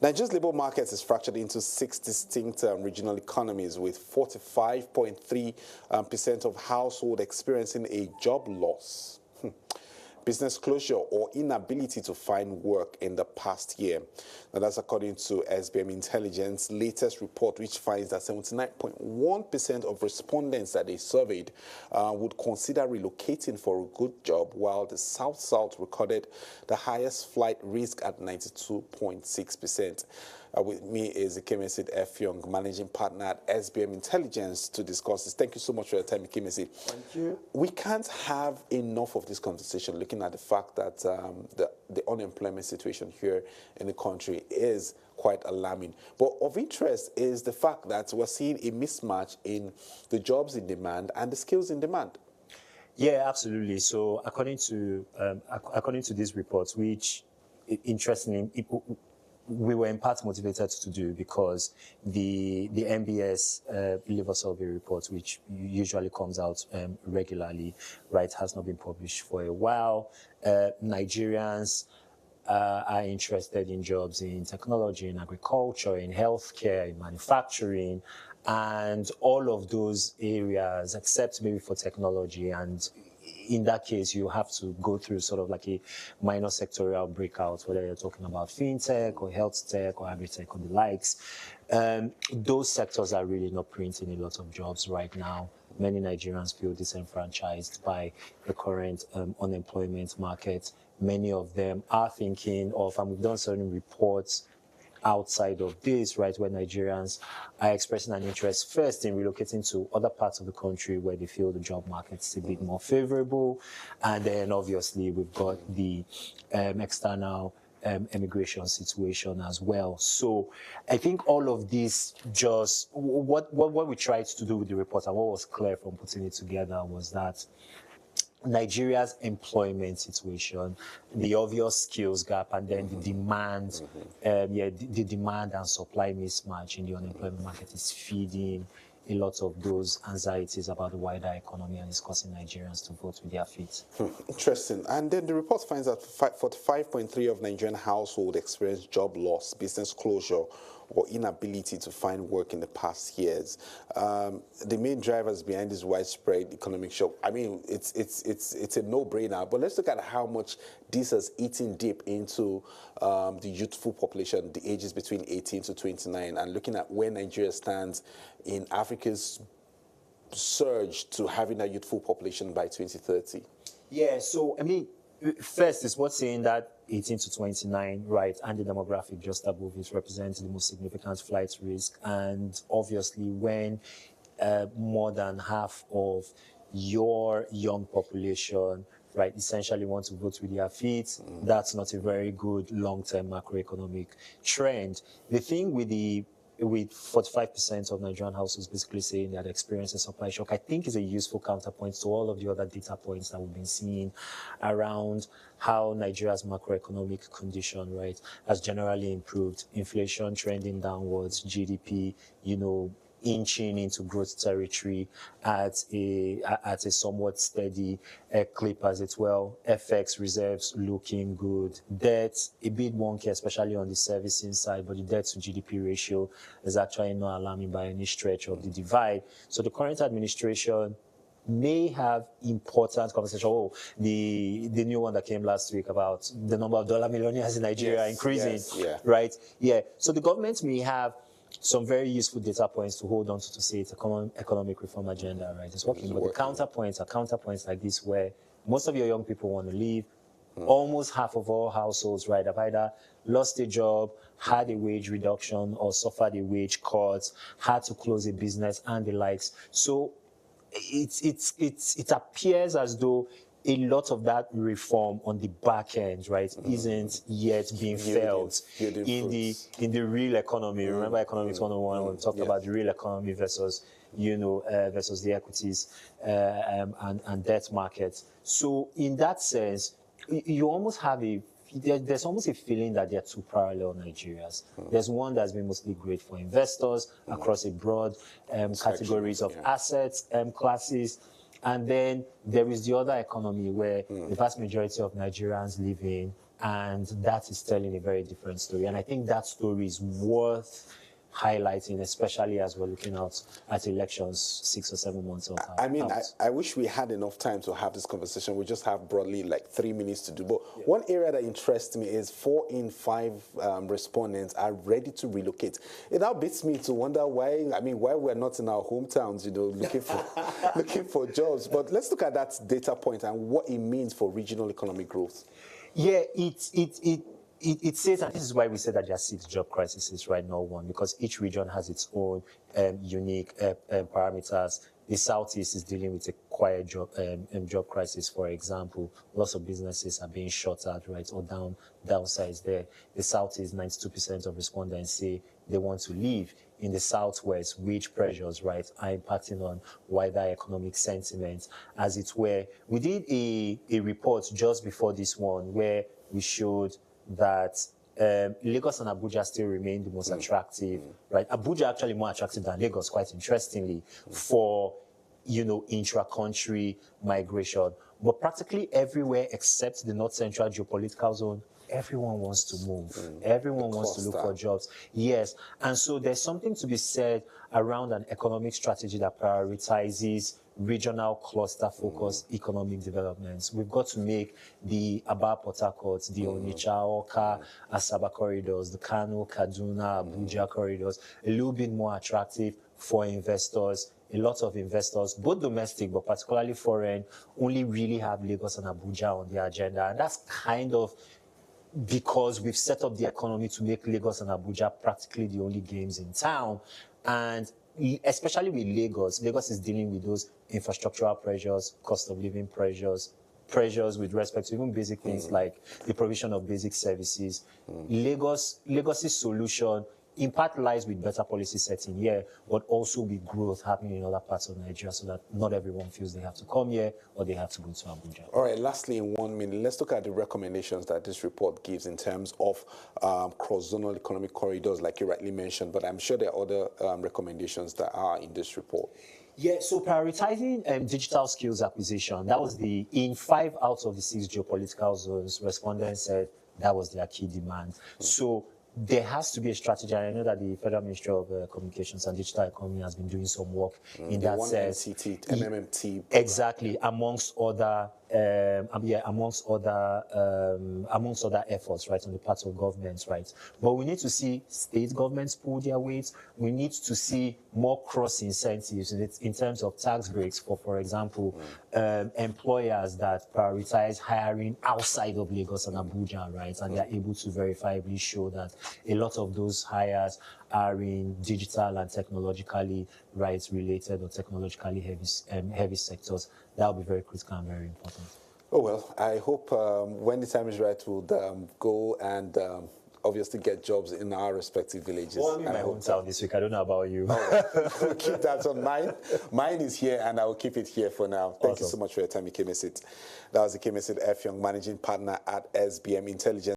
Nigeria's labour market is fractured into 6 distinct regional economies, with 45.3% of households experiencing a job loss, business closure, or inability to find work in the past year. Now, that's according to SBM Intelligence latest report, which finds that 79.1% of respondents that they surveyed would consider relocating for a good job, while the South-South recorded the highest flight risk at 92.6%. With me is Ikemesit Effiong, Managing Partner at SBM Intelligence, to discuss this. Thank you so much for your time, Ikemesit. Thank you. We can't have enough of this conversation looking at the fact that the unemployment situation here in the country is quite alarming. But of interest is the fact that we're seeing a mismatch in the jobs in demand and the skills in demand. Yeah, absolutely. So according to these reports, which interestingly we were in part motivated to do because the MBS labor survey report, which usually comes out regularly, right, has not been published for a while. Nigerians are interested in jobs in technology, in agriculture, in healthcare, in manufacturing, and all of those areas, except maybe for technology. And in that case, you have to go through sort of like a minor sectorial breakout, whether you're talking about fintech or health tech or agri-tech or the likes. Those sectors are really not printing a lot of jobs right now. Many Nigerians feel disenfranchised by the current unemployment market. Many of them are thinking of, and we've done certain reports outside of this, right, where Nigerians are expressing an interest first in relocating to other parts of the country where they feel the job market's a bit more favorable. And then obviously we've got the external immigration situation as well. So I think all of this, just what we tried to do with the report and what was clear from putting it together was that Nigeria's employment situation, the obvious skills gap, and then the demand, the demand and supply mismatch in the unemployment market is feeding a lot of those anxieties about the wider economy and is causing Nigerians to vote with their feet. Interesting. And then the report finds that 45.3% of Nigerian households experience job loss, business closure, or inability to find work in the past years. The main drivers behind this widespread economic shock, I mean, it's a no-brainer, but let's look at how much this has eaten deep into the youthful population, the ages between 18 to 29, and looking at where Nigeria stands in Africa's surge to having a youthful population by 2030. Yeah, so, I mean, first is what's saying that 18 to 29, right, and the demographic just above it represents the most significant flight risk. And obviously, when more than half of your young population, right, essentially want to vote with their feet, that's not a very good long-term macroeconomic trend. The thing with 45% of Nigerian households basically saying that experiencing supply shock, I think is a useful counterpoint to all of the other data points that we've been seeing around how Nigeria's macroeconomic condition, right, has generally improved. Inflation trending downwards, GDP, inching into growth territory at a somewhat steady clip as it well. FX reserves looking good. Debt a bit wonky, especially on the servicing side, but the debt to GDP ratio is actually not alarming by any stretch of the divide. So the current administration may have important conversation. Oh, the new one that came last week about the number of dollar millionaires in Nigeria increasing, right? Yeah. So the government may have some very useful data points to hold on to say it's a common economic reform agenda, right? It's working. But the counterpoints are counterpoints like this where most of your young people want to leave. Almost half of all households, right, have either lost a job, had a wage reduction, or suffered a wage cut, had to close a business and the likes. So it appears as though a lot of that reform on the back end, right, isn't yet being felt in the real economy. Remember Economics 101 when we talked about the real economy versus versus the equities and debt markets. So in that sense, you almost have there's almost a feeling that they're two parallel Nigerias. There's one that's been mostly great for investors across a broad categories of assets, classes. And then there is the other economy where the vast majority of Nigerians live in And that is telling a very different story. And I think that story is worth highlighting, especially as we're looking out at elections 6 or 7 months out. I mean, I wish we had enough time to have this conversation. We just have broadly like 3 minutes to do. But one area that interests me is 4 in 5 respondents are ready to relocate. It now beats me to wonder why we're not in our hometowns, looking for looking for jobs. But let's look at that data point and what it means for regional economic growth. Yeah, it says, and this is why we say that there are 6 job crises right now, one, because each region has its own unique parameters. The Southeast is dealing with a quiet job crisis, for example. Lots of businesses are being shuttered, right, or downsides there. The Southeast, 92% of respondents say they want to leave. In the Southwest, wage pressures, right, are impacting on wider economic sentiment, as it were. We did a report just before this one where we showed that Lagos and Abuja still remain the most attractive, right? Abuja actually more attractive than Lagos, quite interestingly, for, intra-country migration. But practically everywhere except the North Central geopolitical zone, everyone wants to move. Everyone wants to look for jobs. Yes. And so there's something to be said around an economic strategy that prioritizes regional cluster-focused economic developments. We've got to make the Aba-Port Harcourt, the Onitsha, Awka, Asaba corridors, the Kano, Kaduna, Abuja corridors, a little bit more attractive for investors. A lot of investors, both domestic but particularly foreign, only really have Lagos and Abuja on their agenda. And that's kind of because we've set up the economy to make Lagos and Abuja practically the only games in town. And especially with Lagos is dealing with those infrastructural pressures, cost of living pressures with respect to even basic things like the provision of basic services. Lagos's solution in part lies with better policy setting here, but also with growth happening in other parts of Nigeria so that not everyone feels they have to come here or they have to go to Abuja. All right, lastly, in 1 minute, let's look at the recommendations that this report gives in terms of cross-zonal economic corridors, like you rightly mentioned, but I'm sure there are other recommendations that are in this report. Yeah, so prioritizing digital skills acquisition, that was in 5 out of the 6 geopolitical zones, respondents said that was their key demand. So there has to be a strategy, and I know that the Federal Ministry of Communications and Digital Economy has been doing some work in that sense. MMT. Exactly, amongst other efforts, right, on the part of governments, right. But we need to see state governments pull their weight. We need to see more cross incentives in terms of tax breaks for example, employers that prioritize hiring outside of Lagos and Abuja, right, and they're able to verifiably show that a lot of those hires are in digital and technologically related or technologically heavy sectors. That will be very critical and very important. Oh, well, I hope when the time is right, we'll go and obviously get jobs in our respective villages. Well, I'm in my hometown this week. I don't know about you. We'll keep that on mind. Mine is here, and I will keep it here for now. Thank you so much for your time, Ikemesit. That was Ikemesit Effiong, Managing Partner at SBM Intelligence.